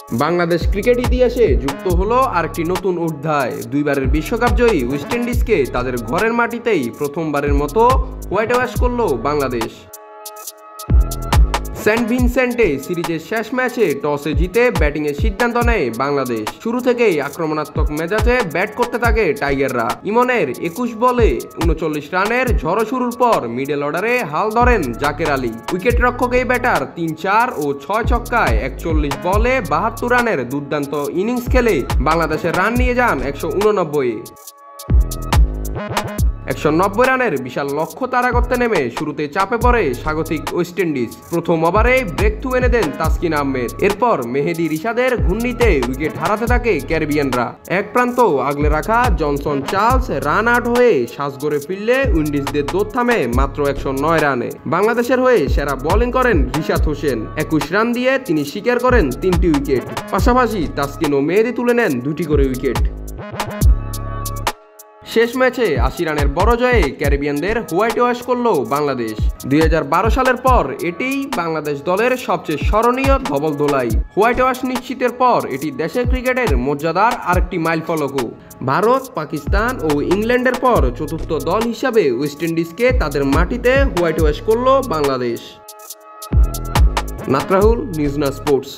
Bangladesh cricket ইতিহাসে যুক্ত হলো আরেকটি নতুন অধ্যায়। দুইবারের বিশ্বকাপ জয়ী ওয়েস্ট ইন্ডিজকে তাদের ঘরের মাটিতেই প্রথমবারের মতো হোয়াইট ওয়াশ করল বাংলাদেশ। সেন্ট ভিনসেন্টে সিরিজের শেষ ম্যাচে টসে জিতে ব্যাটিংয়ের সিদ্ধান্ত নেয় বাংলাদেশ। শুরু থেকেই আক্রমণাত্মক মেজাজে ব্যাট করতে থাকে টাইগাররা। ইমনের 21 বলে 39 রানের ঝড়ো শুরুর পর মিডল অর্ডারে হাল ধরেন জাকের আলী। উইকেট রক্ষক এই ব্যাটার 3-4 ও 6 ছক্কায় 41 বলে 72 রানের দুর্দান্ত ইনিংস খেলে বাংলাদেশের রান নিয়ে যান 189-এ। 190 রানের বিশাল লক্ষ্য তাড়া করতে নেমে শুরুতে চাপে পড়ে স্বাগতিক ওয়েস্ট ইন্ডিজ। প্রথম ওভারে ব্রেক থ্রু এনে দেন তাসকিন আহমেদ। এরপর মেহেদী রিশাদের ঘূর্ণিতে উইকেট হারাতে থাকে ক্যারিবিয়ানরা। এক প্রান্ত আগলে রাখা জনসন চার্লস রান আউট হয়ে সাজগড়ে ফিরলে উইন্ডিজদের দৌড় থামে মাত্র 109 রানে। বাংলাদেশের হয়ে সেরা বোলিং করেন রিশাদ হোসেন। 21 রান দিয়ে তিনি শিকার করেন 3টি উইকেট। পাশাপাশি তাসকিন ও মেহেদী তুলে নেন 2টি করে উইকেট। শেষ ম্যাচে 80 রানের বড় জয়ে ক্যারিবিয়ানদের হোয়াইট ওয়াশ করল বাংলাদেশ। 2012 সালের পর এটিই বাংলাদেশ দলের সবচেয়ে স্মরণীয় ধবল দোলাই। হোয়াইট ওয়াশ নিশ্চিতের পর এটি দেশের ক্রিকেটের মর্যাদার আরেকটি মাইলফলকও। ভারত, পাকিস্তান ও ইংল্যান্ডের পর চতুর্থ দল হিসাবে ওয়েস্ট ইন্ডিজকে তাদের মাটিতে হোয়াইট ওয়াশ করল বাংলাদেশ। নাতরাহুল, নিউজ না স্পোর্টস।